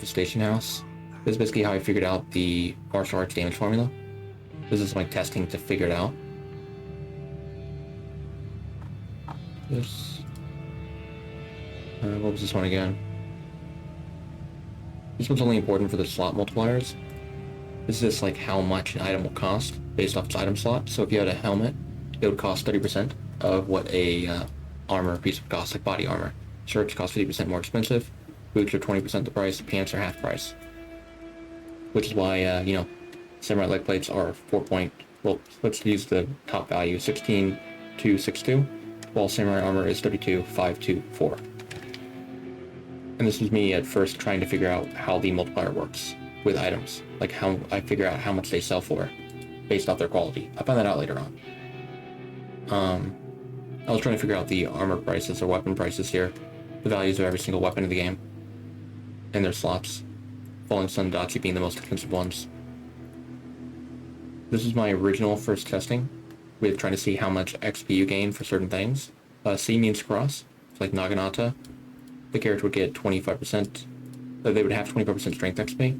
the station house. This is basically how I figured out the martial arts damage formula. This is my testing to figure it out. This... what was this one again? This one's only important for the slot multipliers. This is just like how much an item will cost based off its item slot. So if you had a helmet, it would cost 30% of what a armor piece would cost, like body armor. Shirts cost 50% more expensive. Boots are 20% the price. Pants are half price. Which is why, you know, samurai leg plates are 4 point... Well, let's use the top value, 16,262, while samurai armor is 32,524. And this was me at first trying to figure out how the multiplier works with items. Like how I figure out how much they sell for based off their quality. I found that out later on. I was trying to figure out the armor prices or weapon prices here. The values of every single weapon in the game. And their slots. Falling Sun Dachi being the most expensive ones. This is my original first testing with trying to see how much XP you gain for certain things. C means cross, like Naginata. The character would get 25%. They would have 25% strength XP,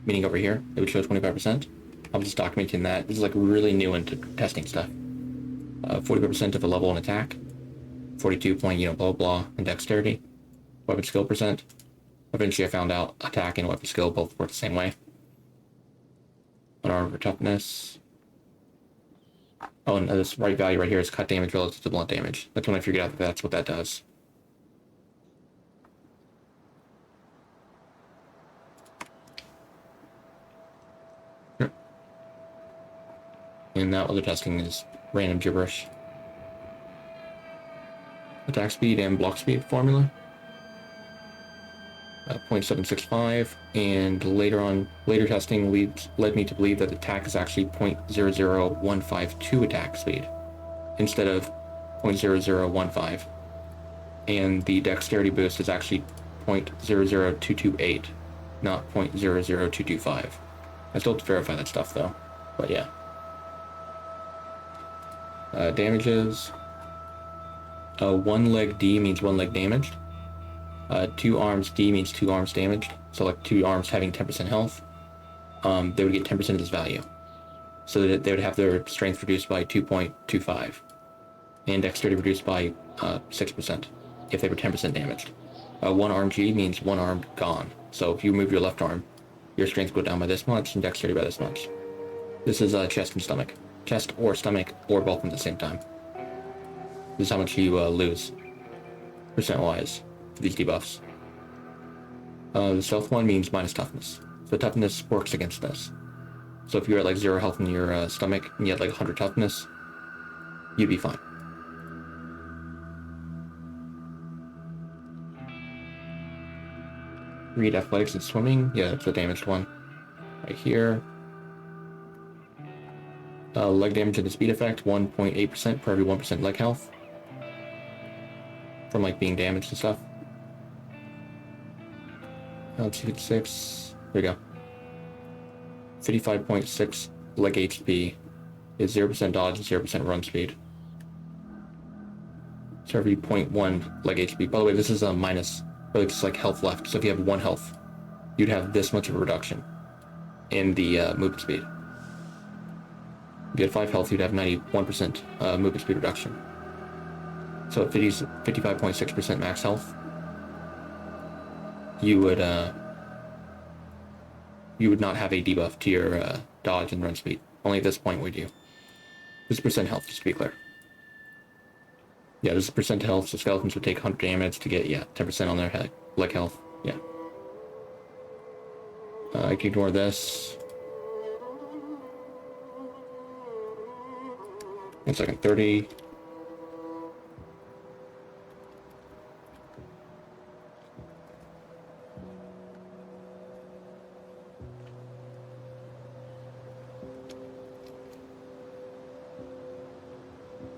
meaning over here, it would show 25%. I'm just documenting that. This is like really new into testing stuff. 40% of a level in attack, 42 point, you know, blah, blah, and dexterity. Weapon skill percent. Eventually I found out attack and weapon skill both work the same way. Unarmed for toughness. Oh, and this right value right here is cut damage relative to blunt damage. That's when I figured out that that's what that does. And that other testing is random gibberish. Attack speed and block speed formula. 0.765, and later testing led me to believe that attack is actually 0.00152 attack speed instead of 0.0015, and the dexterity boost is actually 0.00228, not 0.00225. I still have to verify that stuff though, but yeah. Damages. One leg D means one leg damaged. 2 arms D means 2 arms damaged. So like 2 arms having 10% health, they would get 10% of this value. So that they would have their strength reduced by 2.25 and dexterity reduced by 6% if they were 10% damaged. 1 arm G means 1 arm gone. So if you move your left arm, your strength goes down by this much and dexterity by this much. This is chest and stomach. Chest or stomach or both at the same time. This is how much you lose percent-wise for these debuffs. The stealth one means minus toughness. So toughness works against this. So if you're at like 0 health in your stomach and you had like 100 toughness, you'd be fine. Read athletics and swimming. Yeah, that's the damaged one. Right here. Leg damage and the speed effect, 1.8% per every 1% leg health. From like being damaged and stuff. 256. There we go. 55.6 leg HP is 0% dodge and 0% run speed. So every 0.1 leg HP. By the way, this is a minus, but it's like health left. So if you have 1 health, you'd have this much of a reduction in the movement speed. If you had 5 health, you'd have 91% movement speed reduction. So at 55.6% max health, you would not have a debuff to your dodge and run speed. Only at this point would you. This is percent health, just to be clear. Yeah, this is percent health, so skeletons would take 100 damage to get, yeah, 10% on their leg health. Yeah. I can ignore this. 1 second, 30.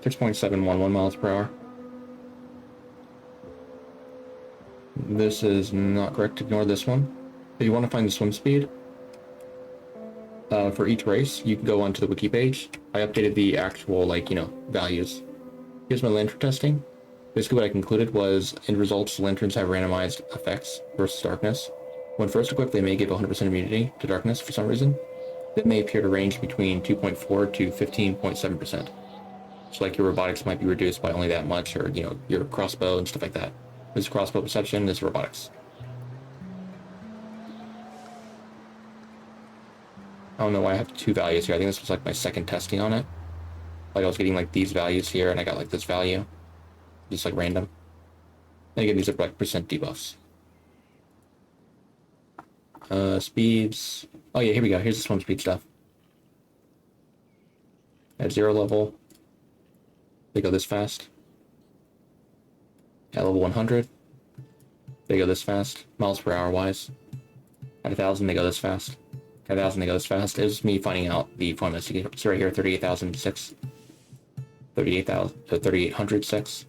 .711 miles per hour. This is not correct. Ignore this one. If you want to find the swim speed for each race, you can go onto the wiki page. I updated the actual, like, you know, values. Here's my lantern testing. Basically what I concluded was, in results, lanterns have randomized effects versus darkness. When first equipped, they may give 100% immunity to darkness for some reason. That may appear to range between 2.4 to 15.7%. So like your robotics might be reduced by only that much, or your crossbow and stuff like that. This is crossbow perception, this is robotics. I don't know why I have 2 values here. I think this was like my second testing on it. Like I was getting like these values here, and I got like this value, just like random. And again, these are like percent debuffs. Speeds. Oh yeah, here we go. Here's the swim speed stuff. At 0 level, they go this fast. At level 100, they go this fast, miles per hour wise. At 1,000, they go this fast. At 1,000, they go this fast. It was me finding out the formula. So you can see right here, 38,006, 3,806,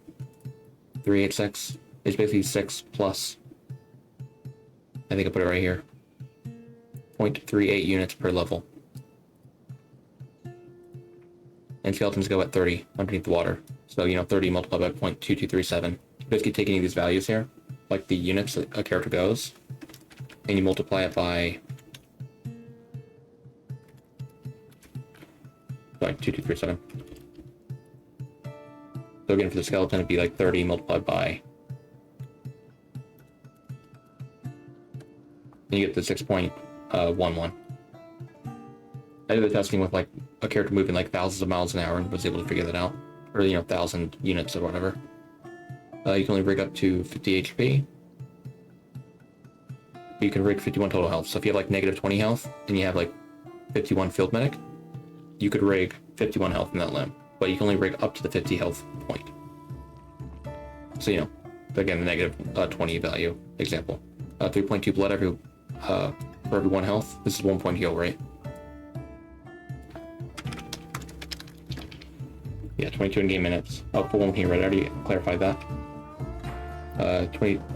386. It's basically 6 plus. I think I put it right here. 0.38 units per level. And skeletons go at 30 underneath the water. So, 30 multiplied by 0.2237. Basically taking these values here, like the units that a character goes, and you multiply it by like 2237. So again, for the skeleton, it'd be like 30 multiplied by, and you get the 6.11. I did the testing with like a character moving like thousands of miles an hour and was able to figure that out, or 1,000 units or whatever. You can only rig up to 50 HP. You can rig 51 total health. So if you have like negative 20 health and you have like 51 field medic, you could rig 51 health in that limb, but you can only rig up to the 50 health point. So again, the negative 20 value example. 3.2 blood for every 1 health. This is 1 point heal rate. Yeah, 22 in-game minutes. For 1 here, right? I already clarified that.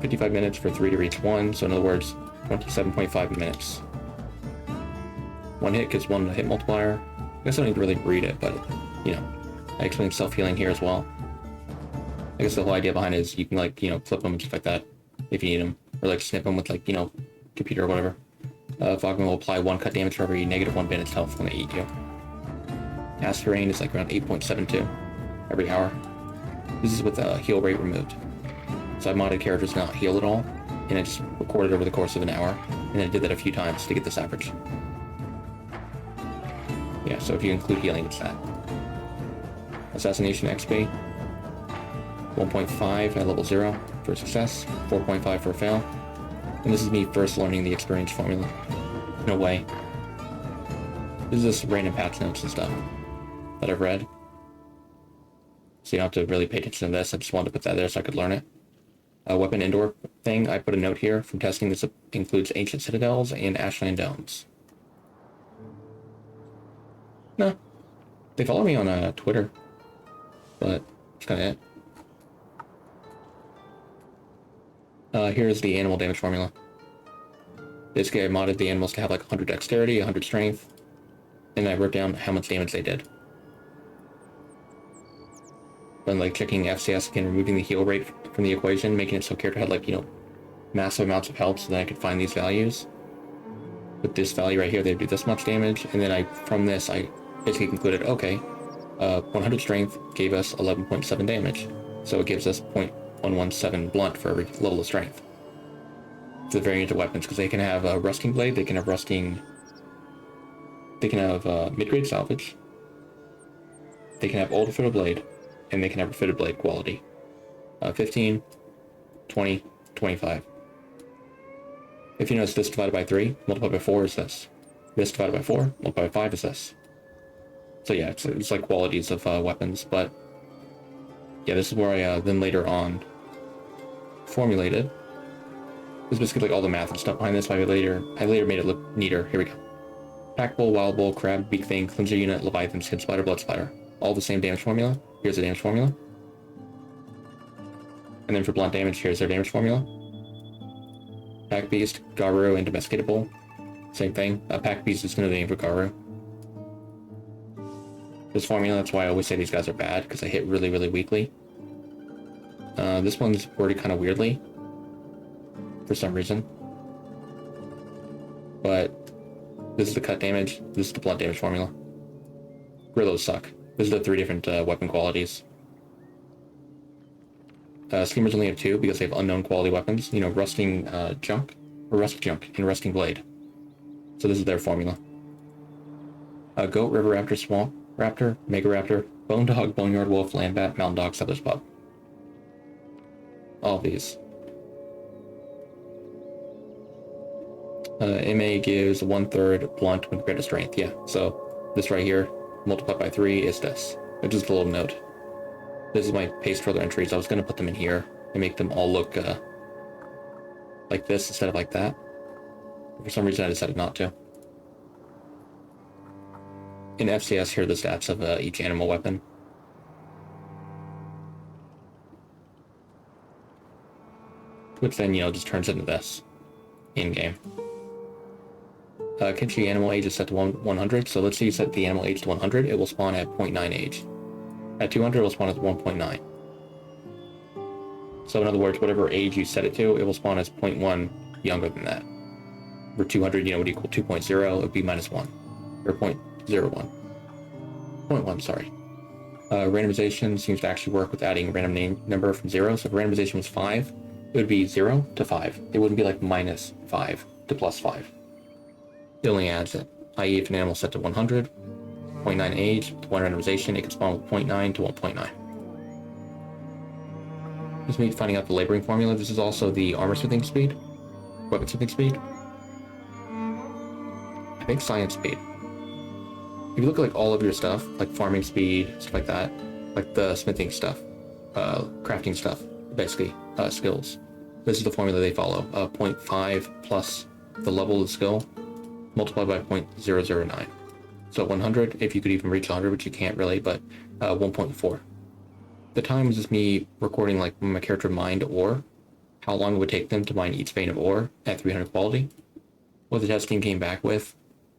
55 minutes for 3 to reach 1, so in other words, 27.5 minutes. 1 hit gives 1 hit multiplier. I guess I don't need to really read it, but, I explained self-healing here as well. I guess the whole idea behind it is you can, like, flip them and stuff like that if you need them, or, like, snip them with, like, computer or whatever. Fogman will apply 1 cut damage for every negative 1 minute's health when they eat you. Acid rain is, like, around 8.72 every hour. This is with heal rate removed. So I modded characters not heal at all, and I just recorded over the course of an hour, and then I did that a few times to get this average. Yeah, so if you include healing, it's that. Assassination XP, 1.5 at level 0 for success, 4.5 for a fail. And this is me first learning the experience formula. No way. This is just random patch notes and stuff that I've read. So you don't have to really pay attention to this, I just wanted to put that there so I could learn it. Weapon indoor thing, I put a note here from testing. This includes ancient citadels and ashland domes. No. They follow me on Twitter, but that's kind of it. Here's the animal damage formula. Basically, I modded the animals to have like 100 dexterity, 100 strength, and I wrote down how much damage they did. But like checking FCS again, removing the heal rate from the equation, making it so character had like, massive amounts of health so that I could find these values. With this value right here, they do this much damage, and then from this, I basically concluded, okay, 100 strength gave us 11.7 damage, so it gives us 0.117 blunt for every level of strength. It's a variant of weapons, because they can have a rusting blade, they can have mid-grade salvage, they can have old fitted blade, and they can have a fitted blade quality. 15, 20, 25. If you notice this divided by 3, multiplied by 4 is this. This divided by 4, multiplied by 5 is this. So yeah, it's like qualities of weapons, but yeah, this is where I then later on formulated. This is basically like all the math and stuff behind this, but I later made it look neater. Here we go. Pack Bull, Wild Bull, Crab, Beak Thing, Cleanser Unit, Leviathan, Skin Spider, Blood Spider. All the same damage formula. Here's the damage formula. And then for blunt damage, here's their damage formula. Pack Beast, Garu, and Domesticable. Same thing. Pack Beast is another name for Garu. This formula, that's why I always say these guys are bad, because they hit really, really weakly. This one's worded kind of weirdly, for some reason. but this is the cut damage, this is the blunt damage formula. Really suck. This is the 3 different weapon qualities. Schemers only have 2 because they have unknown quality weapons. You know, rusting junk, or rust junk, and rusting blade. So this is their formula. Goat, river raptor, swamp raptor, mega raptor, bone dog, boneyard wolf, land bat, mountain dog, settler's pup. All of these. MA gives 1/3 blunt when compared to strength. Yeah, so this right here, multiplied by 3 is this. It's just a little note. This is my paste further entries. I was going to put them in here and make them all look like this instead of like that. For some reason, I decided not to. In FCS, here are the stats of each animal weapon. Which then, you know, just turns into this in-game. Kenshi animal age is set to 100, so let's say you set the animal age to 100, it will spawn at 0.9 age. At 200, it will spawn at 1.9. So in other words, whatever age you set it to, it will spawn as 0.1 younger than that. For 200, you know, would equal 2.0, it would be -1. Or 0.01. 0.1, sorry. Randomization seems to actually work with adding a random number from 0, so if randomization was 5, it would be 0 to 5. It wouldn't be like -5 to +5. It only adds it, i.e. if an animal is set to 100, 0.9 age, with 1 randomization, it can spawn with 0.9 to 1.9. This means finding out the laboring formula. This is also the armor smithing speed, weapon smithing speed, I think science speed. If you look at like all of your stuff, like farming speed, stuff like that, like the smithing stuff, crafting stuff, basically, skills. This is the formula they follow. 0.5 plus the level of the skill multiplied by 0.009. So 100, if you could even reach 100, which you can't really, but 1.4. The time is just me recording like when my character mined ore, how long it would take them to mine each vein of ore at 300 quality. What the testing came back with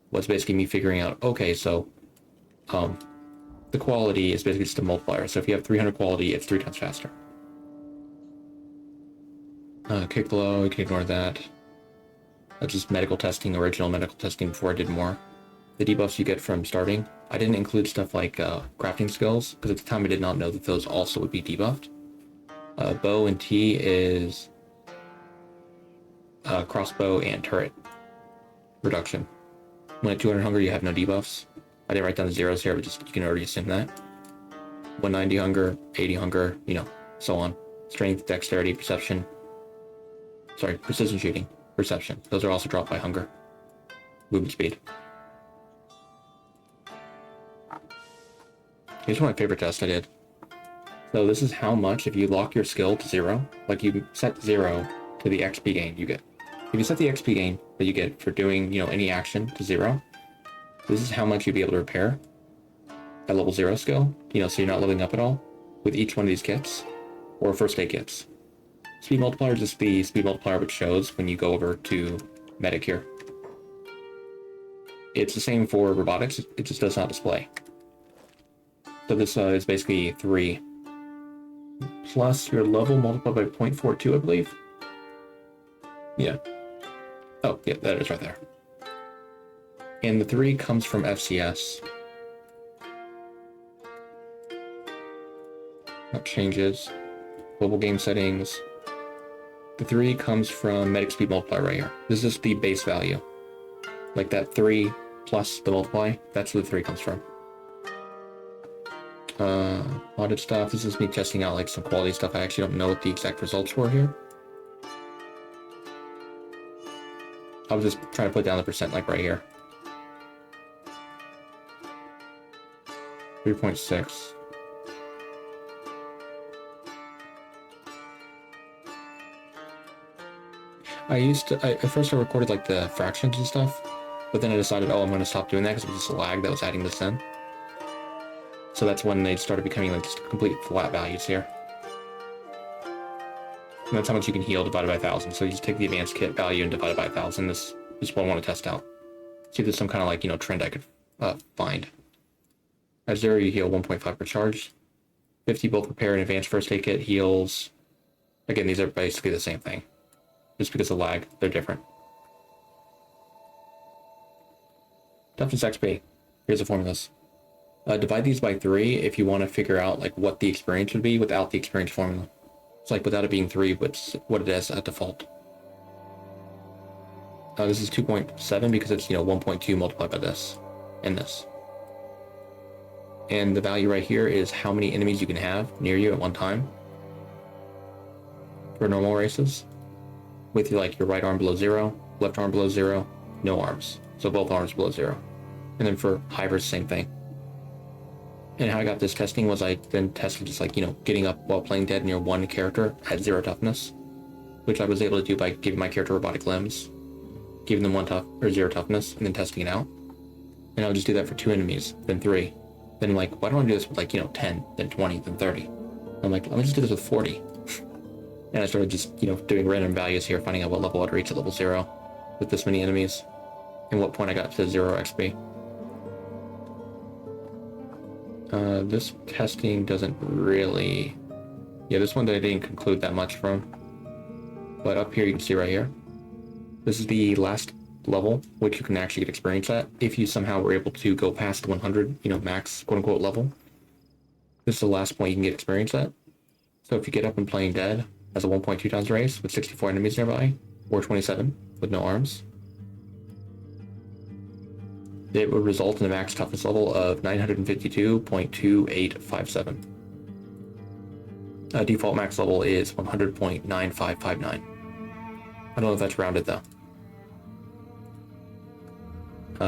was basically me figuring out, okay, so the quality is basically just a multiplier. So if you have 300 quality, it's 3 times faster. Kick low, you can ignore that. That's just medical testing, original medical testing before I did more. The debuffs you get from starting, I didn't include stuff like crafting skills, because at the time I did not know that those also would be debuffed. Bow and T is crossbow and turret reduction. When at 200 hunger, you have no debuffs. I didn't write down the zeros here, but just you can already assume that. 190 hunger, 80 hunger, you know, so on. Strength, dexterity, perception. Sorry, precision shooting, perception. Those are also dropped by hunger. Movement speed. Here's one of my favorite tests I did. So this is how much, if you lock your skill to 0, like you set 0 to the XP gain you get. If you set the XP gain that you get for doing, you know, any action to 0, this is how much you'd be able to repair at level 0 skill, you know, so you're not leveling up at all with each one of these kits, or first aid kits. Speed multiplier is just the speed multiplier which shows when you go over to medic here. It's the same for robotics, it just does not display. So this is basically 3 plus your level multiplied by 0.42, I believe. Yeah. Oh, yeah, that is right there. And the 3 comes from FCS. That changes. Global game settings. The 3 comes from medic speed multiplier right here. This is the base value. Like that 3 plus the multiply, that's where the 3 comes from. Audit stuff. This is me testing out like some quality stuff. I actually don't know what the exact results were here. I was just trying to put down the percent like right here. 3.6. At first I recorded like the fractions and stuff, but then I decided, oh, I'm going to stop doing that because it was just a lag that was adding this in. So that's when they started becoming like just complete flat values here. And that's how much you can heal divided by 1,000. So you just take the advanced kit value and divide it by 1,000. This is what I want to test out. See if there's some kind of like, you know, trend I could find. At 0, you heal 1.5 per charge. 50 both repair and advanced first aid kit heals. Again, these are basically the same thing. Just because of lag, they're different. Toughness XP. Here's the formulas. Divide these by 3 if you want to figure out like what the experience would be without the experience formula. It's like without it being 3, but what it is at default. This is 2.7 because it's 1.2 multiplied by this and this. And the value right here is how many enemies you can have near you at one time for normal races, with your right arm below 0, left arm below 0, no arms, so both arms below 0. And then for Hivers, same thing. And how I got this testing was I then tested just getting up while playing dead near one character at 0 toughness, which I was able to do by giving my character robotic limbs, giving them 0 toughness, and then testing it out. And I would just do that for 2 enemies, then 3. Then I'm like, why don't I do this with 10, then 20, then 30? I'm like, let me just do this with 40. And I started just, doing random values here, finding out what level I'd reach at level 0 with this many enemies, and what point I got to 0 XP. This testing doesn't really... Yeah, this one I didn't conclude that much from. But up here, you can see right here. This is the last level, which you can actually get experience at if you somehow were able to go past 100, max quote-unquote level. This is the last point you can get experience at. So if you get up and playing dead as a 1.2 times race with 64 enemies nearby, or 27 with no arms, it would result in a max toughness level of 952.2857. Default max level is 100.9559. I don't know if that's rounded though.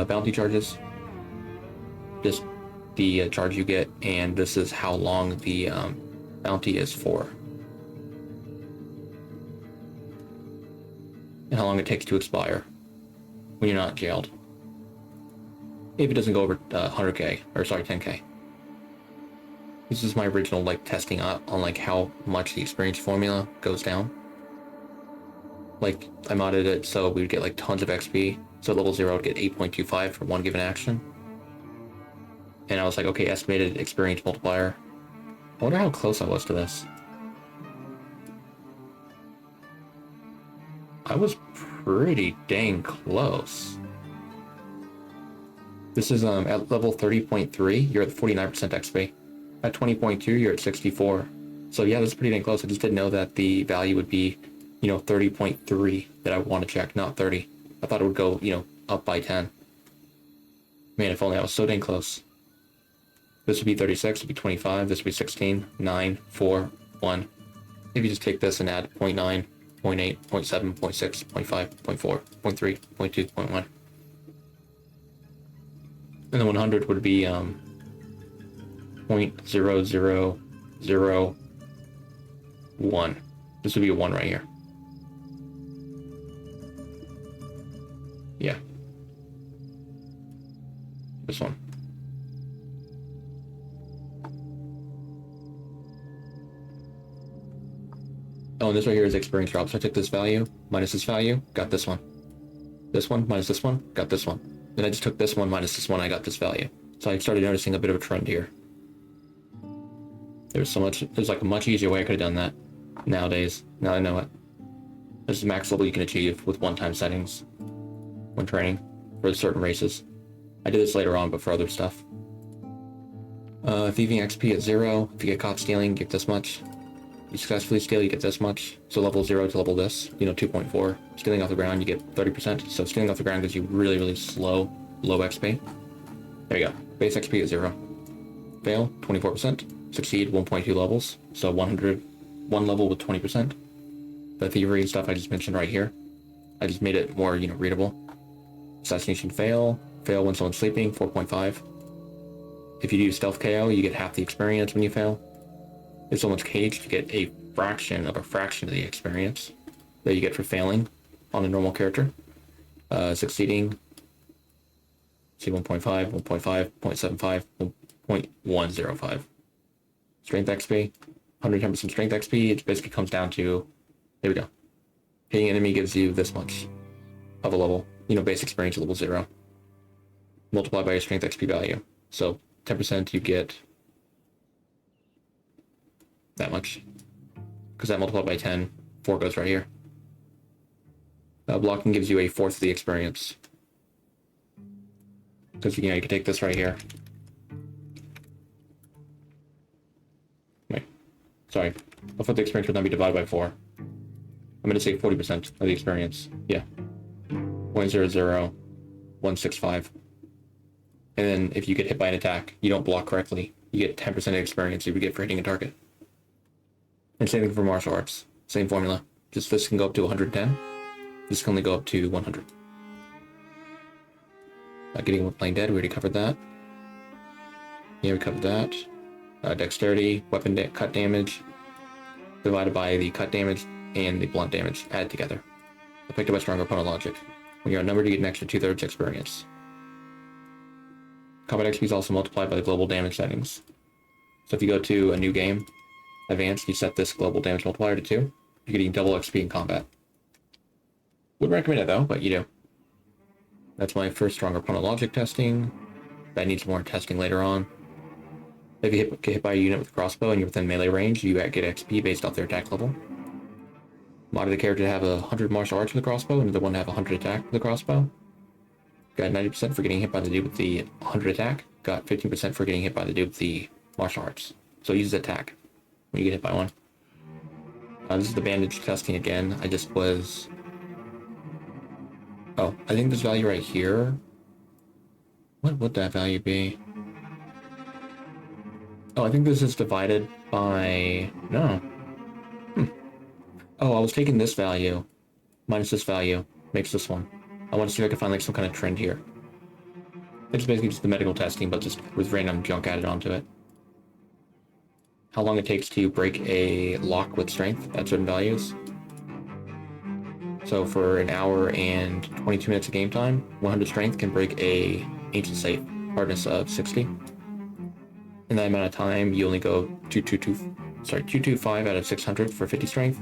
Bounty charges, just the charge you get, and this is how long the bounty is for, and how long it takes to expire when you're not jailed. If it doesn't go over 100k, or sorry, 10k. This is my original testing on how much the experience formula goes down. I modded it so we would get tons of XP. So at level 0 I would get 8.25 for one given action. And I was like, okay, estimated experience multiplier. I wonder how close I was to this. I was pretty dang close. This is at level 30.3, you're at 49% XP. At 20.2, you're at 64. So yeah, that's pretty dang close. I just didn't know that the value would be, 30.3 that I want to check, not 30. I thought it would go, up by 10. Man, if only I was so dang close. This would be 36, would be 25, this would be 16, 9, 4, 1. If you just take this and add 0.9, 0.8, 0.7, 0.6, 0.5, 0.4, 0.3, 0.2, 0.1. And the 100 would be 0.0001. This would be a 1 right here. Yeah. This one. Oh, and this right here is experience drop. So I took this value, minus this value, got this one. This one, minus this one, got this one. Then I just took this one, minus this one, I got this value. So I started noticing a bit of a trend here. There's a much easier way I could have done that nowadays. Now I know it. This is the max level you can achieve with one-time settings when training for certain races. I did this later on, but for other stuff. Thieving XP at 0. If you get caught stealing, you get this much. You successfully steal, you get this much. So level 0 to level this, 2.4. Stealing off the ground, you get 30%. So stealing off the ground gives you really, really low XP. There you go. Base XP at 0. Fail, 24%. Succeed, 1.2 levels. So 1 level with 20%. The thievery and stuff I just mentioned right here. I just made it more, readable. Assassination fail when someone's sleeping, 4.5. If you do stealth KO, you get half the experience when you fail. If someone's caged, you get a fraction of the experience that you get for failing on a normal character. Succeeding, see 1.5, 1.5, 0.75, 1.105. Strength XP, 110% strength XP, it basically comes down to, there we go. Hitting enemy gives you this much of a level, base experience at level 0. Multiplied by your strength XP value. So 10% you get that much. Because that multiplied by 10, 4 goes right here. Blocking gives you a fourth of the experience. Because, you know, you can take this right here. Wait. Sorry. I'll put the experience would not be divided by 4. I'm going to say 40% of the experience. Yeah. 0.00165. And then if you get hit by an attack, you don't block correctly, you get 10% experience you would get for hitting a target. And same thing for martial arts. Same formula. Just this can go up to 110. This can only go up to 100. Getting with playing dead, we already covered that. Yeah, we covered that. Dexterity, weapon cut damage, divided by the cut damage and the blunt damage added together. Affected by stronger opponent logic. When you're outnumbered, you get an extra 2/3 experience. Combat XP is also multiplied by the global damage settings. So if you go to a new game, advanced, you set this global damage multiplier to 2, you're getting double XP in combat. Wouldn't recommend it though, but you do. That's my first stronger opponent logic testing. That needs more testing later on. If you get hit by a unit with a crossbow and you're within melee range, you get XP based off their attack level. Modded the character to have 100 martial arts with a crossbow and the one to have 100 attack with a crossbow. Got 90% for getting hit by the dude with the 100 attack. Got 15% for getting hit by the dude with the martial arts. So it uses attack when you get hit by one. This is the bandage testing again. I just was... Oh, I think this value right here... What would that value be? Oh, I think this is divided by... No. Oh, I was taking this value minus this value makes this one. I want to see if I can find like some kind of trend here. It's basically just the medical testing, but just with random junk added onto it. How long it takes to break a lock with strength at certain values. So for an hour and 22 minutes of game time, 100 strength can break a ancient safe, hardness of 60. In that amount of time, you only go 225 out of 600 for 50 strength.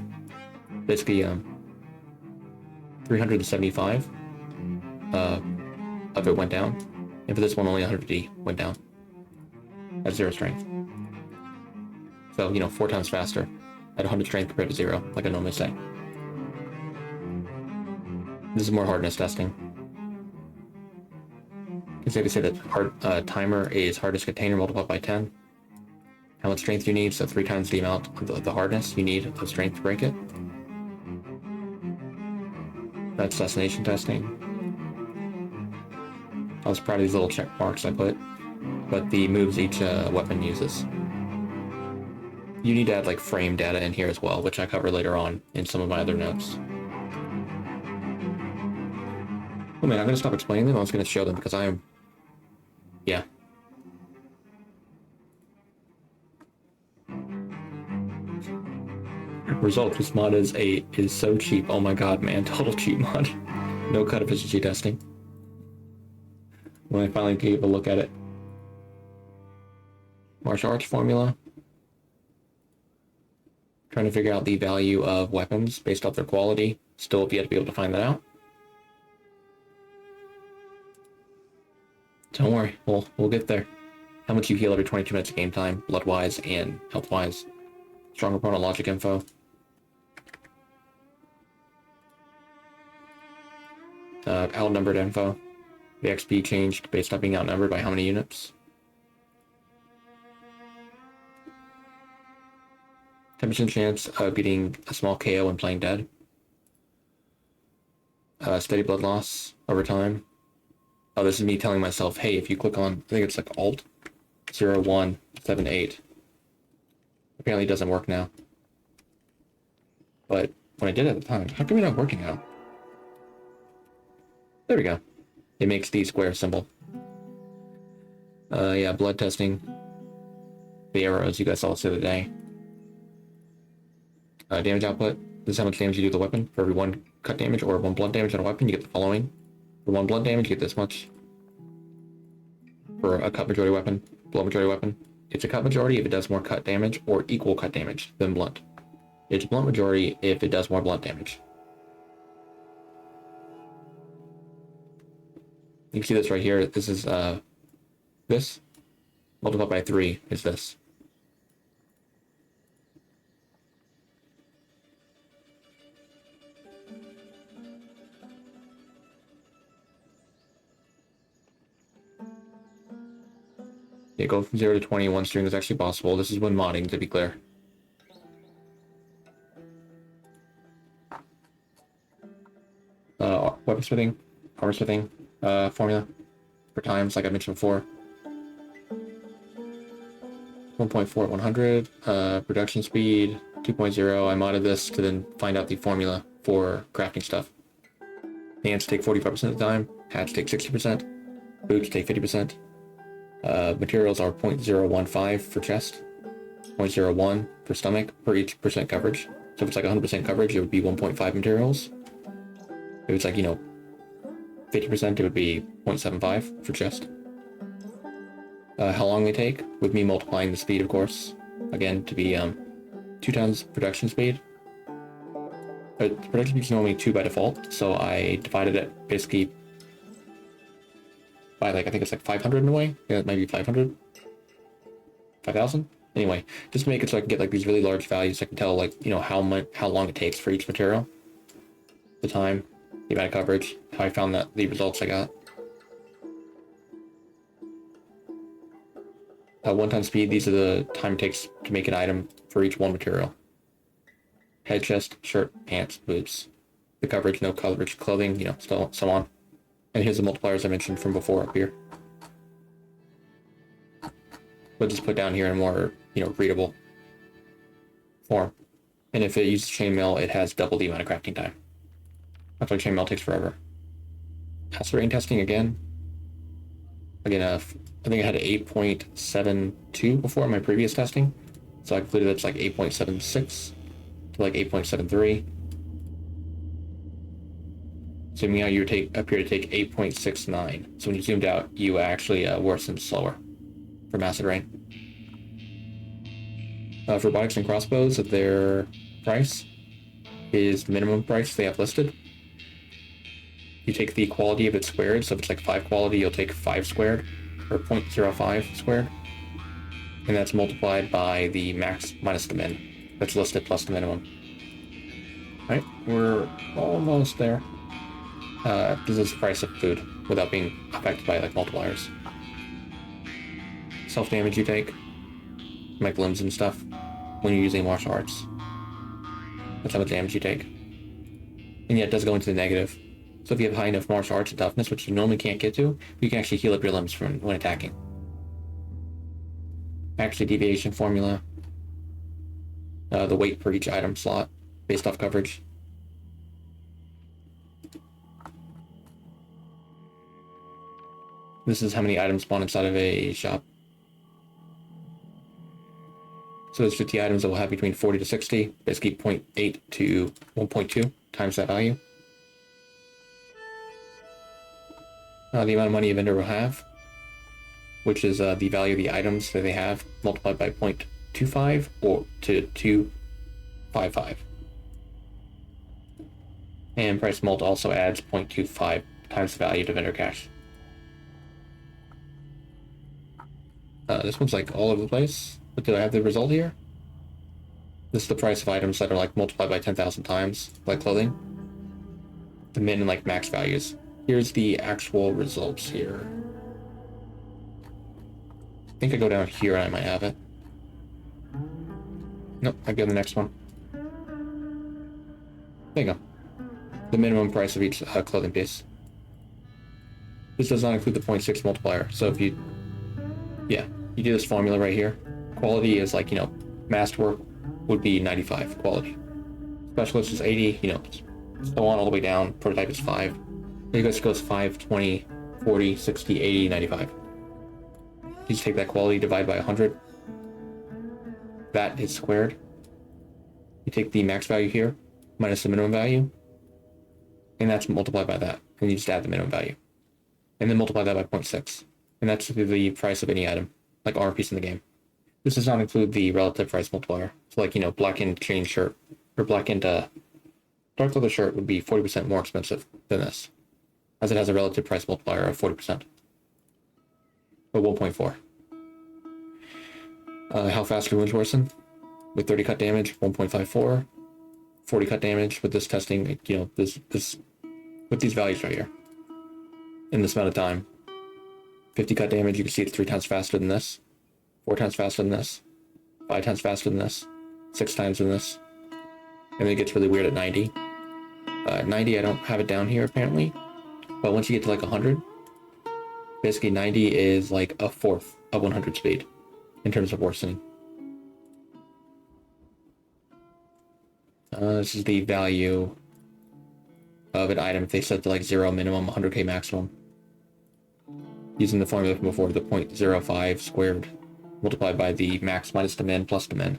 Basically, 375 of it went down. And for this one, only 150 went down at 0 strength. So, 4 times faster at 100 strength compared to 0, like I normally say. This is more hardness testing. You can say that timer is hardness container multiplied by 10. How much strength you need, so 3 times the amount of the hardness you need of strength to break it. That's destination testing. I was proud of these little check marks I put, but the moves each weapon uses. You need to add like frame data in here as well, which I cover later on in some of my other notes. Oh man, I'm gonna stop explaining them. I was gonna show them because yeah. Result, this mod is so cheap. Oh my god, man, total cheap mod. No cut efficiency testing. When I finally gave a look at it. Martial arts formula. Trying to figure out the value of weapons based off their quality. Still have yet to be able to find that out. Don't worry, we'll get there. How much you heal every 22 minutes of game time, blood-wise and health-wise. Strong opponent logic info. Outnumbered info. The XP changed based on being outnumbered by how many units. 10% chance of getting a small KO when playing dead. Steady blood loss over time. Oh, this is me telling myself, hey, if you click on, I think it's like Alt 0178. Apparently it doesn't work now. But when I did it at the time, how come it's not working now? There we go. It makes the square symbol. Yeah, blood testing. The arrows you guys saw the other day. Damage output. This is how much damage you do with the weapon. For every 1 cut damage or 1 blunt damage on a weapon, you get the following. For 1 blunt damage, you get this much. For a cut majority weapon, blow majority weapon, it's a cut majority if it does more cut damage or equal cut damage than blunt. It's blunt majority if it does more blunt damage. You can see this right here. This is this multiplied by 3 is this. Yeah, go from 0 to 20 one string is actually possible. This is when modding, to be clear. Weaponsmithing, armorsmithing, formula for times, like I mentioned before. 1.4 at 100, production speed, 2.0. I modded this to then find out the formula for crafting stuff. Hands take 45% of the time, hats take 60%, boots take 50%. Materials are 0.015 for chest, 0.01 for stomach per each percent coverage. So if it's like 100% coverage, it would be 1.5 materials. If it's like, 50%, it would be 0.75 for chest. How long they take, with me multiplying the speed, of course, again, to be 2 times production speed. Production speed is normally 2 by default, so I divided it basically by I think it's like 500 in a way. Yeah, it might be 500, 5,000. Anyway, just to make it so I can get like these really large values, so I can tell how long it takes for each material, the time, the amount of coverage, how I found that the results I got. One-time speed, these are the time it takes to make an item for each one material. Head, chest, shirt, pants, boots. The coverage, no coverage, clothing, so on. And here's the multipliers I mentioned from before up here. But just put down here in a more, readable form. And if it uses chainmail, it has double the amount of crafting time. That's why chainmail takes forever. Acid rain testing again. Again, I think I had 8.72 before in my previous testing. So I concluded it's like 8.76 to like 8.73. Zooming out, you appear to take 8.69. So when you zoomed out, you actually worsened slower from acid rain. For robotics and crossbows, their price is the minimum price they have listed. You take the quality of it squared, so if it's like 5 quality, you'll take 5 squared, or 0.05 squared. And that's multiplied by the max minus the min. That's listed plus the minimum. Alright, we're almost there. This is the price of food, without being affected by multipliers. Self-damage you take, like limbs and stuff, when you're using martial arts. That's how much damage you take. And yeah, it does go into the negative. So if you have high enough martial arts and toughness, which you normally can't get to, you can actually heal up your limbs when attacking. Actually, deviation formula. The weight per each item slot, based off coverage. This is how many items spawn inside of a shop. So there's 50 items that will have between 40 to 60, basically 0.8 to 1.2 times that value. The amount of money a vendor will have, which is the value of the items that they have multiplied by 0.25 or to 255. And price mult also adds 0.25 times the value to vendor cash. This one's all over the place, but did I have the result here? This is the price of items that are multiplied by 10,000 times, like clothing. The min and max values. Here's the actual results here. I think I go down here and I might have it. Nope, I go to the next one. There you go. The minimum price of each clothing piece. This does not include the 0.6 multiplier, so if you do this formula right here. Quality is masterwork would be 95 quality. Specialist is 80, so on all the way down. Prototype is 5. It goes 5, 20, 40, 60, 80, 95. You just take that quality, divide by 100. That is squared. You take the max value here, minus the minimum value, and that's multiplied by that. And you just add the minimum value. And then multiply that by 0.6. And that's the price of any item, like armor piece in the game. This does not include the relative price multiplier. So blackened chain shirt, or blackened dark leather shirt would be 40% more expensive than this, as it has a relative price multiplier of 40%. Or 1.4. How fast your wounds worsen? With 30 cut damage, 1.54. 40 cut damage with this testing, this with these values right here. In this amount of time. 50 cut damage, you can see it's 3 times faster than this. 4 times faster than this, 5 times faster than this, 6 times than this, and then it gets really weird at 90. 90, I don't have it down here apparently, but once you get to like 100, basically 90 is like a fourth of 100 speed in terms of worsening. This is the value of an item if they set to like 0 minimum, 100k maximum. Using the formula from before, the 0.05 squared multiplied by the max minus the min plus the min.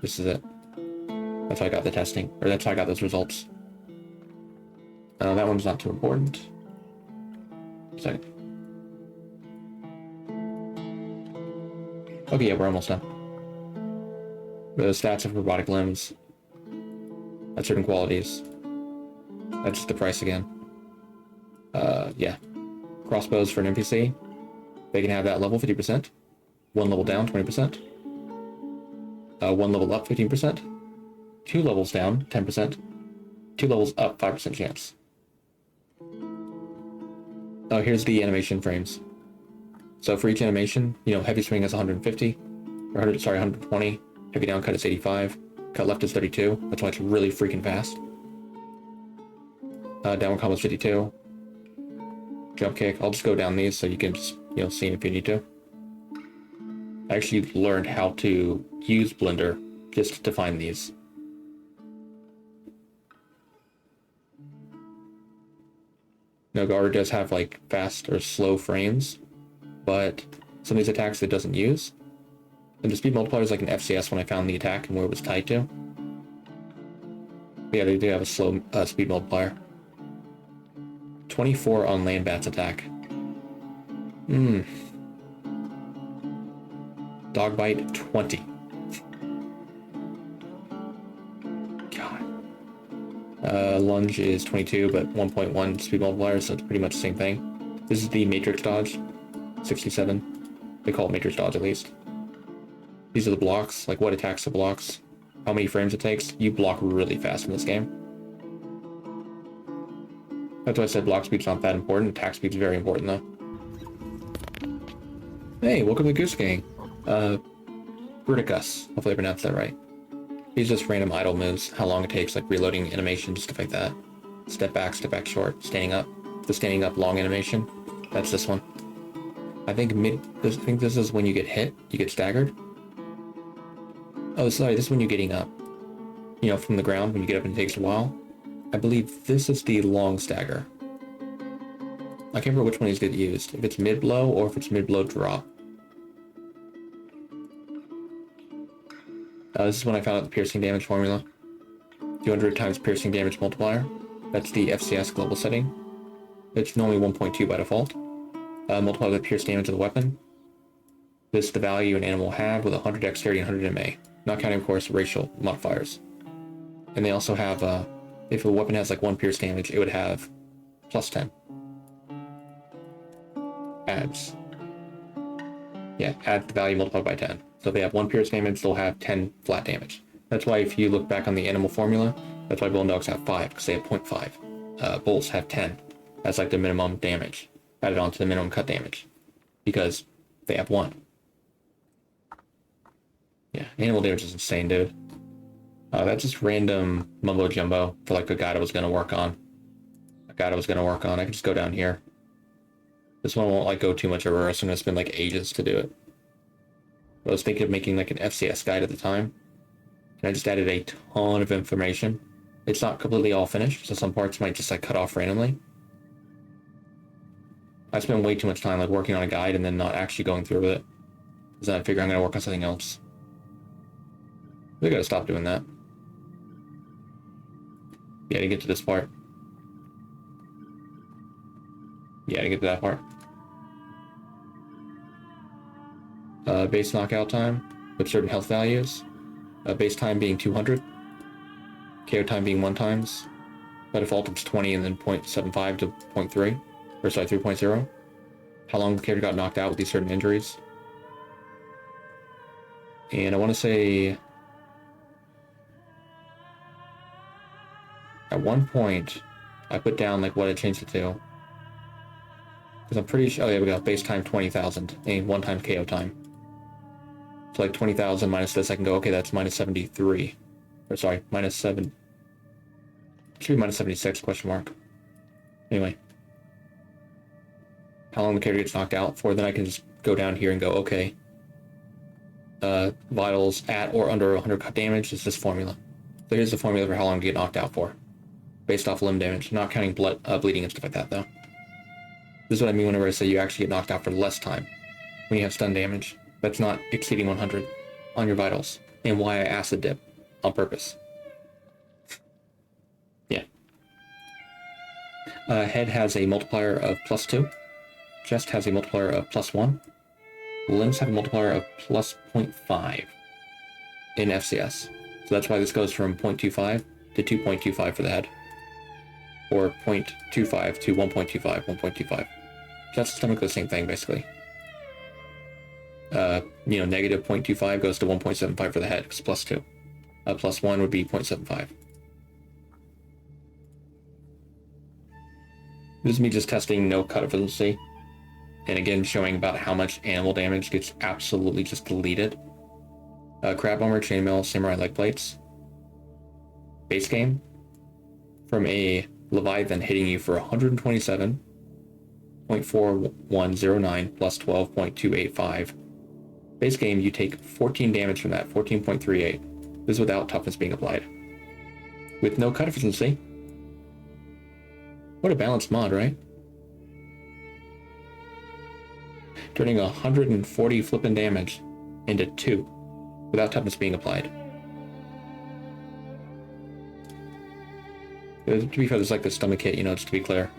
This is it. That's how I got the testing, or that's how I got those results. That one's not too important. Second. Okay, yeah, we're almost done. The stats of robotic limbs at certain qualities. That's just the price again. Yeah. Crossbows for an NPC. They can have that level 50%. 1 level down 20%. 1 level up 15%. 2 levels down 10%. 2 levels up 5% chance. Oh, here's the animation frames. So for each animation, heavy swing is 150, or 120. Heavy down cut is 85. Cut left is 32. That's why it's really freaking fast. Downward combo is 52. Jump kick. I'll just go down these so you can just, see if you need to. I actually learned how to use Blender just to find these. Guard does have like fast or slow frames, but some of these attacks it doesn't use. And the speed multiplier is like an FCS when I found the attack and where it was tied to. But yeah, they do have a slow speed multiplier. 24 on land bats attack. Dog bite 20. God. Lunge is 22, but 1.1 speed multiplier, so it's pretty much the same thing. This is the matrix dodge, 67. They call it matrix dodge at least. These are the blocks, like what attacks the blocks, how many frames it takes. You block really fast in this game. That's why I said block speed's not that important. Attack speed's very important though. Hey, welcome to Goose Gang. Bruticus, hopefully I pronounced that right. These are just random idle moves, how long it takes, like reloading animation, stuff like that. Step back short, standing up. The standing up long animation, that's this one. I think this is when you get hit, you get staggered. Oh, sorry, this is when you're getting up. From the ground, when you get up and it takes a while. I believe this is the long stagger. I can't remember which one is get used. If it's mid-blow or if it's mid-blow drop. This is when I found out the piercing damage formula. 200 times piercing damage multiplier. That's the FCS global setting. It's normally 1.2 by default. Multiply the pierce damage of the weapon. This is the value an animal will have with 100 dexterity and 100 MA. Not counting, of course, racial modifiers. And they also have, if a weapon has like 1 pierce damage, it would have plus 10. Adds. Yeah, add the value multiplied by 10. So if they have 1 pierce damage, they'll have 10 flat damage. That's why if you look back on the animal formula, that's why bone dogs have 5, because they have 0.5. Bulls have 10. That's like the minimum damage, added on to the minimum cut damage, because they have 1. Yeah, animal damage is insane, dude. That's just random mumbo jumbo for like a guide I was going to work on. I can just go down here. This one won't like go too much over, so I'm going to spend like ages to do it. I was thinking of making like an FCS guide at the time, and I just added a ton of information. It's not completely all finished, so some parts might just like cut off randomly. I spent way too much time like working on a guide and then not actually going through with it, because then I figure I'm going to work on something else. We gotta stop doing that. Yeah, to get to this part. Yeah, to get to that part. Base knockout time with certain health values. Base time being 200. KO time being 1 times. By default, it's 20 and then 0.75 to 0.3. Or sorry, 3.0. How long the character got knocked out with these certain injuries. And I want to say... At one point, I put down like what I changed it to. Because I'm pretty sure, oh yeah, we got base time 20,000 and 1 time KO time. to like 20,000 minus this, I can go, okay, that's minus 73. Or sorry, minus 7. It should be minus 76, question mark. Anyway. How long the character gets knocked out for, then I can just go down here and go, okay. Vitals at or under 100 cut damage is this formula. So here's the formula for how long to get knocked out for. Based off limb damage, not counting blood, bleeding and stuff like that, though. This is what I mean whenever I say you actually get knocked out for less time. When you have stun damage, that's not exceeding 100 on your vitals. And why I acid dip on purpose. Yeah. Head has a multiplier of +2. Chest has a multiplier of +1. Limbs have a multiplier of +0.5 in FCS. So that's why this goes from 0.25 to 2.25 for the head. Or 0.25 to 1.25, 1.25. Chest and stomach, the same thing, basically. Negative 0.25 goes to 1.75 for the head, it's +2. +1 would be 0.75. This is me just testing no cut efficiency. And again, showing about how much animal damage gets absolutely just deleted. Crab armor, chainmail, samurai leg plates. Base game. From a Leviathan hitting you for 127.4109 plus 12.285. Base game, you take 14 damage from that, 14.38. This is without toughness being applied. With no cut efficiency. What a balanced mod, right? Turning 140 flippin' damage into 2 without toughness being applied. To be fair, there's like the stomach hit, just to be clear.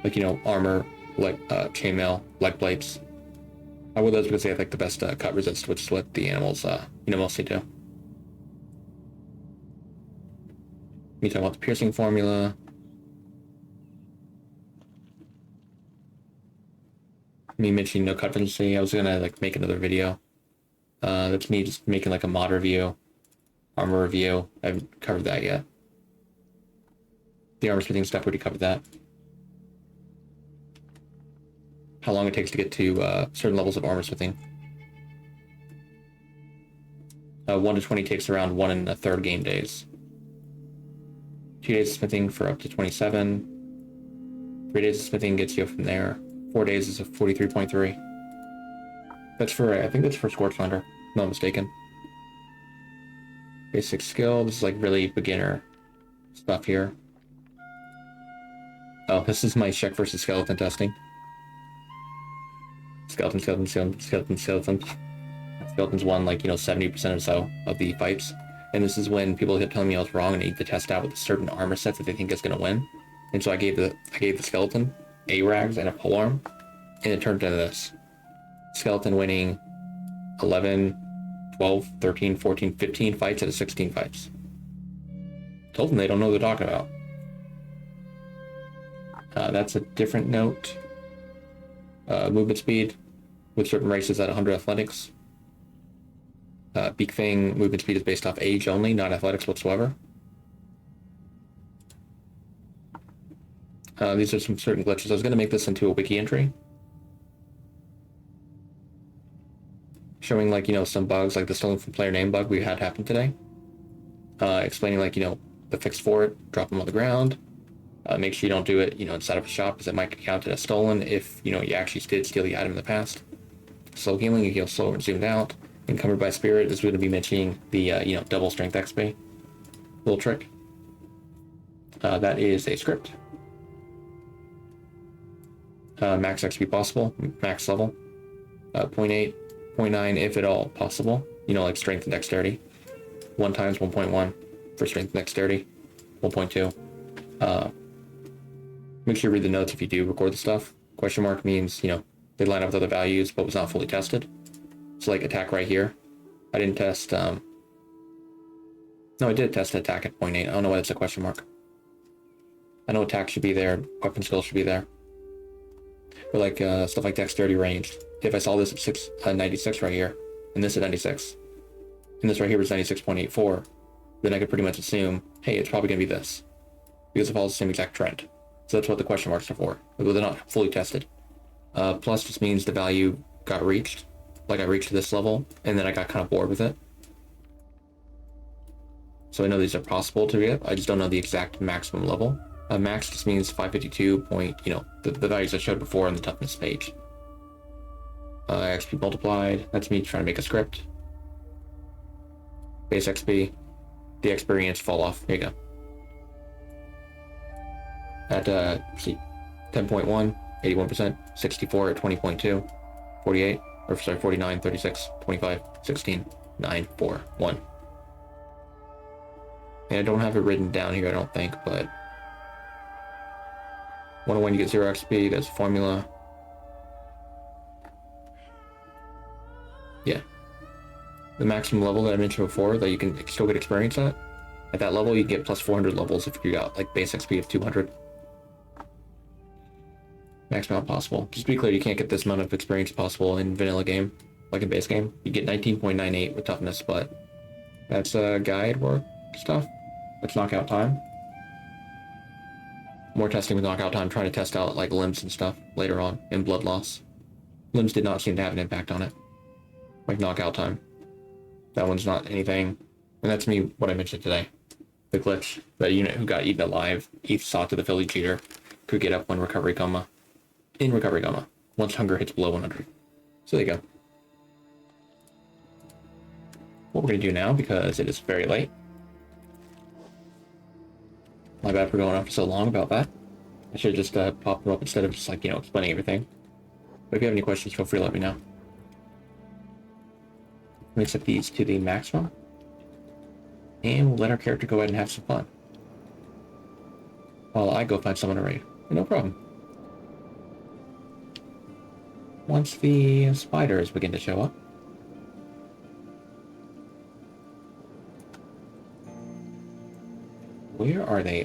Like, armor, like chainmail, leg plates. I wear those because they have like the best cut resist, which is what the animals, mostly do. Me talking about the piercing formula. Me mentioning no cut efficiency. I was gonna like make another video. That's me just making like a mod review, armor review. I haven't covered that yet. The armor smithing stuff, already covered that. How long it takes to get to certain levels of armor smithing. 1 to 20 takes around 1 1/3 game days. 2 days of smithing for up to 27. 3 days of smithing gets you from there. 4 days is a 43.3. That's for, I think that's for Scorchlander, if I'm not mistaken. Basic skill, this is like really beginner stuff here. Oh, this is my Shek versus Skeleton testing. Skeleton. Skeletons won like, 70% or so of the fights. And this is when people kept telling me I was wrong and I need to test out with a certain armor set that they think is going to win. And so I gave the skeleton A-rags and a polearm, and it turned into this. Skeleton winning 11, 12, 13, 14, 15 fights out of 16 fights. Told them they don't know what they're talking about. That's a different note. Movement speed with certain races at 100 athletics. Beak Fang movement speed is based off age only, not athletics whatsoever. These are some certain glitches. I was going to make this into a wiki entry. Showing like, some bugs, like the stolen from player name bug we had happen today. Explaining like, the fix for it, drop them on the ground. Make sure you don't do it, inside of a shop because it might get counted as stolen if, you actually did steal the item in the past. Slow healing, you heal slower and zoomed out. Encumbered by spirit is going to be mentioning the, double strength XP. Little trick. That is a script. Max XP possible, max level. 0.8, 0.9 if at all possible. Like strength and dexterity. 1 times 1.1 for strength and dexterity. 1.2. Make sure you read the notes if you do record the stuff. Question mark means, they line up with other values, but was not fully tested. So like attack right here. I didn't test, no, I did test attack at 0.8. I don't know why that's a question mark. I know attack should be there, weapon skill should be there. But like stuff like dexterity ranged. If I saw this at 96 right here, and this at 96, and this right here was 96.84, then I could pretty much assume, hey, it's probably going to be this. Because it follows the same exact trend. So that's what the question marks are for. But they're not fully tested. Plus just means the value got reached. Like I reached this level and then I got kind of bored with it. So I know these are possible to get. I just don't know the exact maximum level. Max just means 552 point, the values I showed before on the toughness page. XP multiplied, that's me trying to make a script. Base XP, the experience fall off, here you go. At, see, 10.1, 81%, 64 at 20.2, 48, or sorry, 49, 36, 25, 16, 9, 4, 1. And I don't have it written down here, I don't think, but 101 you get 0 XP, there's a formula. Yeah. The maximum level that I mentioned before that you can still get experience at that level you get plus 400 levels if you got like base XP of 200. Max amount possible. Just to be clear, you can't get this amount of experience possible in vanilla game, like in base game. You get 19.98 with toughness, but that's guide work stuff. That's knockout time. More testing with knockout time, trying to test out like limbs and stuff later on in blood loss. Limbs did not seem to have an impact on it. Like knockout time. That one's not anything. And that's me, what I mentioned today. The glitch, the unit who got eaten alive, each saw to the Philly cheater, could get up when recovery coma. In recovery coma, once hunger hits below 100. So there you go. What we're going to do now, because it is very late. My bad for going on for so long about that. I should have just popped them up instead of just like, explaining everything. But if you have any questions, feel free to let me know. Let me set these to the maximum. And we'll let our character go ahead and have some fun. While I go find someone to raid. No problem. Once the spiders begin to show up. Where are they?